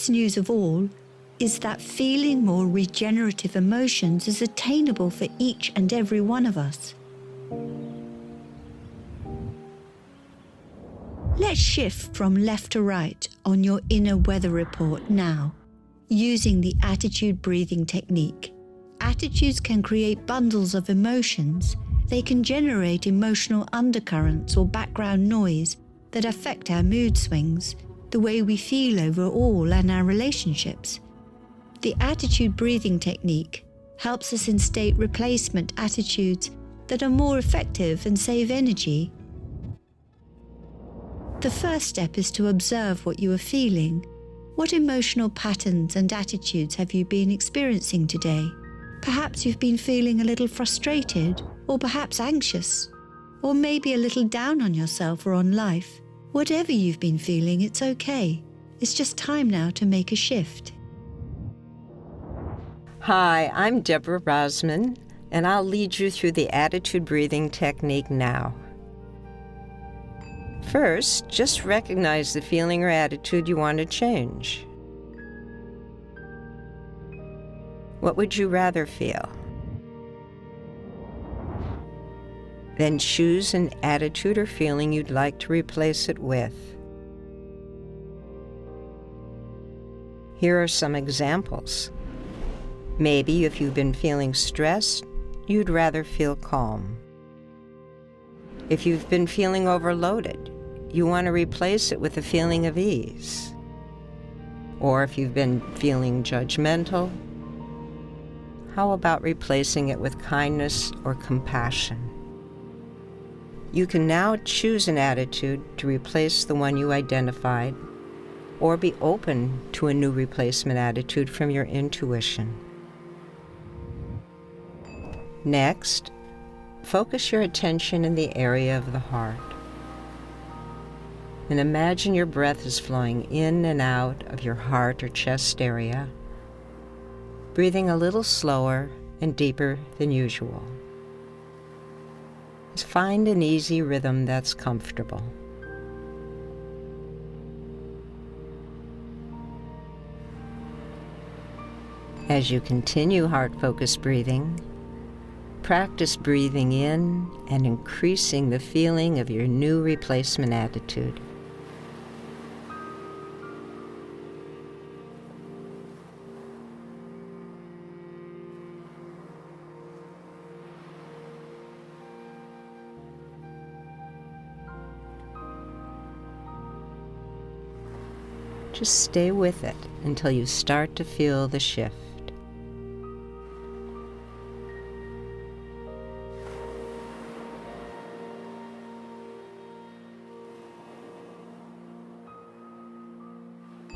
best news of all is that feeling more regenerative emotions is attainable for each and every one of us. Let's shift from left to right on your inner weather report now, using the attitude breathing technique. Attitudes can create bundles of emotions. They can generate emotional undercurrents or background noise that affect our mood swings, the way we feel overall, and our relationships. The attitude breathing technique helps us instate replacement attitudes that are more effective and save energy. The first step is to observe what you are feeling. What emotional patterns and attitudes have you been experiencing today? Perhaps you've been feeling a little frustrated, or perhaps anxious, or maybe a little down on yourself or on life. Whatever you've been feeling, it's okay. It's just time now to make a shift. Hi, I'm Deborah Rosman, and I'll lead you through the attitude breathing technique now. First, just recognize the feeling or attitude you want to change. What would you rather feel? Then choose an attitude or feeling you'd like to replace it with. Here are some examples. Maybe if you've been feeling stressed, you'd rather feel calm. If you've been feeling overloaded, you want to replace it with a feeling of ease. Or if you've been feeling judgmental, how about replacing it with kindness or compassion? You can now choose an attitude to replace the one you identified, or be open to a new replacement attitude from your intuition. Next, focus your attention in the area of the heart. And imagine your breath is flowing in and out of your heart or chest area, breathing a little slower and deeper than usual. Just find an easy rhythm that's comfortable. As you continue heart-focused breathing, practice breathing in and increasing the feeling of your new replacement attitude. Just stay with it until you start to feel the shift.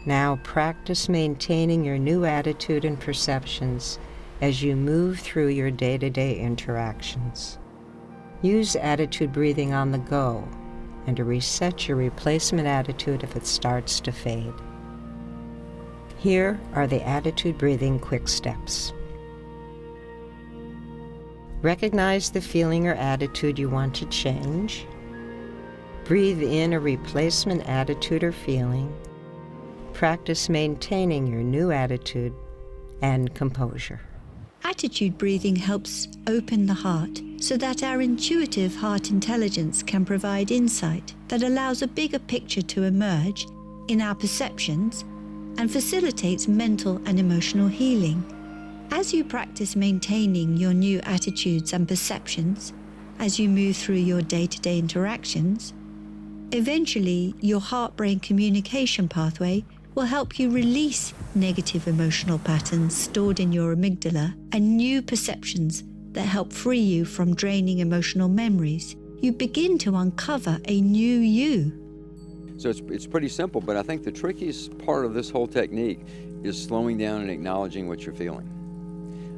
Now practice maintaining your new attitude and perceptions as you move through your day-to-day interactions. Use attitude breathing on the go and to reset your replacement attitude if it starts to fade. Here are the attitude breathing quick steps. Recognize the feeling or attitude you want to change. Breathe in a replacement attitude or feeling. Practice maintaining your new attitude and composure. Attitude breathing helps open the heart so that our intuitive heart intelligence can provide insight that allows a bigger picture to emerge in our perceptions and facilitates mental and emotional healing. As you practice maintaining your new attitudes and perceptions, as you move through your day-to-day interactions, eventually your heart-brain communication pathway will help you release negative emotional patterns stored in your amygdala and new perceptions that help free you from draining emotional memories. You begin to uncover a new you. So it's pretty simple, but I think the trickiest part of this whole technique is slowing down and acknowledging what you're feeling.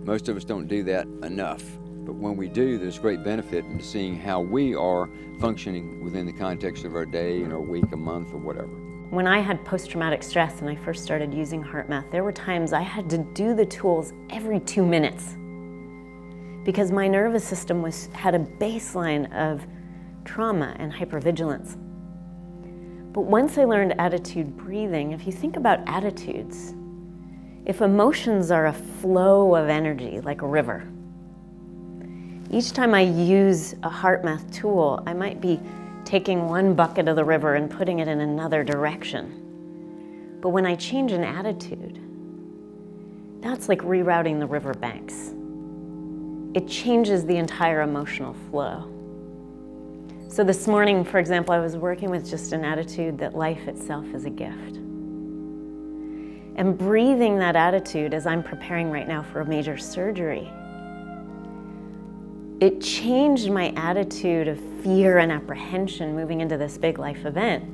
Most of us don't do that enough, but when we do, there's great benefit in seeing how we are functioning within the context of our day and our week, a month, or whatever. When I had post-traumatic stress and I first started using HeartMath, there were times I had to do the tools every 2 minutes because my nervous system had a baseline of trauma and hypervigilance. But once I learned attitude breathing, if you think about attitudes, if emotions are a flow of energy, like a river, each time I use a HeartMath tool, I might be taking one bucket of the river and putting it in another direction. But when I change an attitude, that's like rerouting the river banks. It changes the entire emotional flow. So this morning, for example, I was working with just an attitude that life itself is a gift. And breathing that attitude as I'm preparing right now for a major surgery, it changed my attitude of fear and apprehension moving into this big life event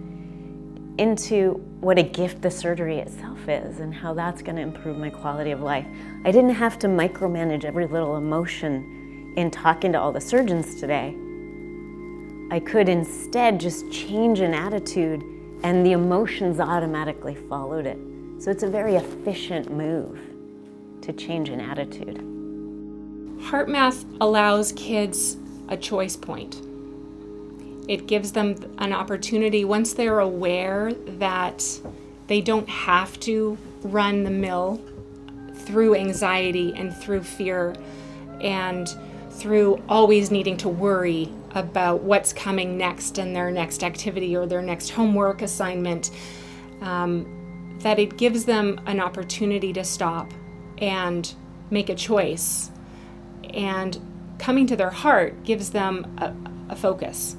into what a gift the surgery itself is and how that's going to improve my quality of life. I didn't have to micromanage every little emotion in talking to all the surgeons today. I could instead just change an attitude and the emotions automatically followed it. So it's a very efficient move to change an attitude. HeartMath allows kids a choice point. It gives them an opportunity, once they're aware that they don't have to run the mill through anxiety and through fear and through always needing to worry about what's coming next in their next activity or their next homework assignment, that it gives them an opportunity to stop and make a choice. And coming to their heart gives them a focus,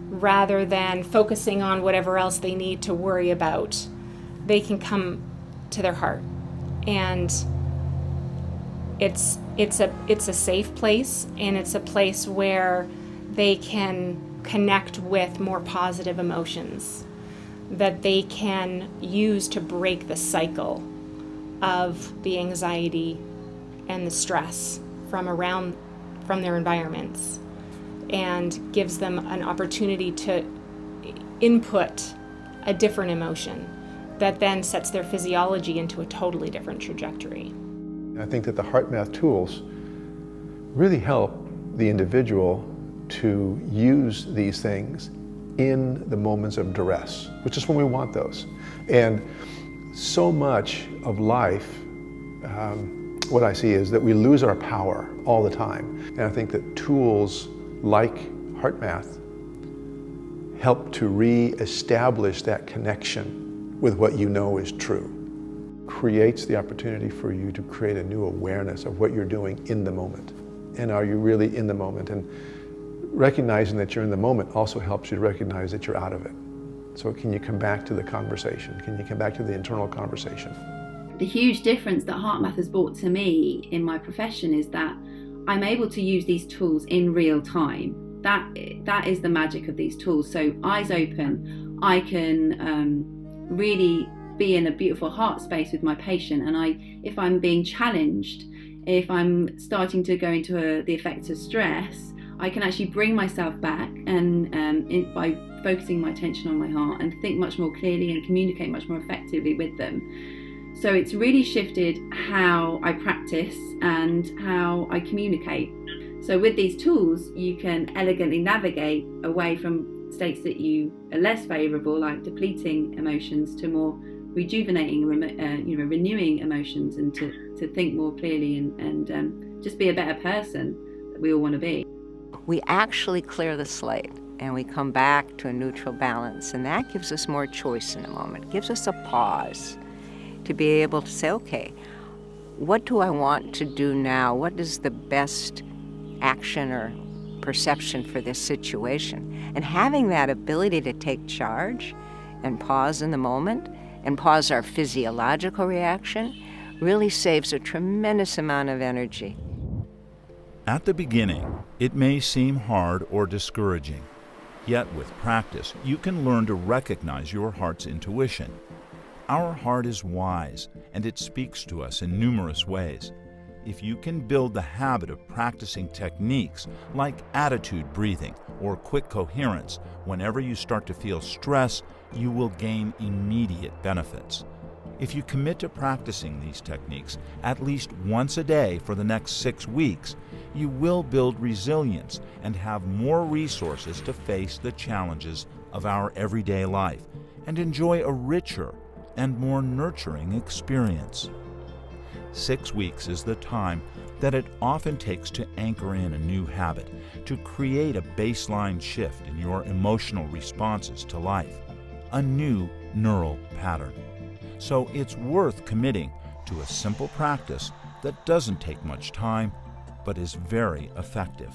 rather than focusing on whatever else they need to worry about. They can come to their heart, and it's a safe place, and it's a place where they can connect with more positive emotions that they can use to break the cycle of the anxiety and the stress from their environments, and gives them an opportunity to input a different emotion that then sets their physiology into a totally different trajectory. I think that the HeartMath tools really help the individual to use these things in the moments of duress, which is when we want those. And so much of life, what I see is that we lose our power all the time. And I think that tools like HeartMath help to re-establish that connection with what you know is true. Creates the opportunity for you to create a new awareness of what you're doing in the moment. And are you really in the moment? And recognizing that you're in the moment also helps you to recognize that you're out of it. So can you come back to the conversation? Can you come back to the internal conversation? The huge difference that HeartMath has brought to me in my profession is that I'm able to use these tools in real time. That is the magic of these tools. So eyes open, I can really be in a beautiful heart space with my patient. And if I'm being challenged, if I'm starting to go into the effects of stress, I can actually bring myself back and by focusing my attention on my heart and think much more clearly and communicate much more effectively with them. So it's really shifted how I practice and how I communicate. So with these tools, you can elegantly navigate away from states that you are less favorable, like depleting emotions, to more rejuvenating, renewing emotions, and to think more clearly and just be a better person that we all want to be. We actually clear the slate and we come back to a neutral balance, and that gives us more choice in the moment, gives us a pause to be able to say, okay, what do I want to do now? What is the best action or perception for this situation? And having that ability to take charge and pause in the moment and pause our physiological reaction really saves a tremendous amount of energy. At the beginning, it may seem hard or discouraging. Yet with practice, you can learn to recognize your heart's intuition. Our heart is wise, and it speaks to us in numerous ways. If you can build the habit of practicing techniques like attitude breathing or quick coherence whenever you start to feel stress, you will gain immediate benefits. If you commit to practicing these techniques at least once a day for the next 6 weeks, you will build resilience and have more resources to face the challenges of our everyday life. and enjoy a richer and more nurturing experience. 6 weeks is the time that it often takes to anchor in a new habit, to create a baseline shift in your emotional responses to life, a new neural pattern. So it's worth committing to a simple practice that doesn't take much time but is very effective.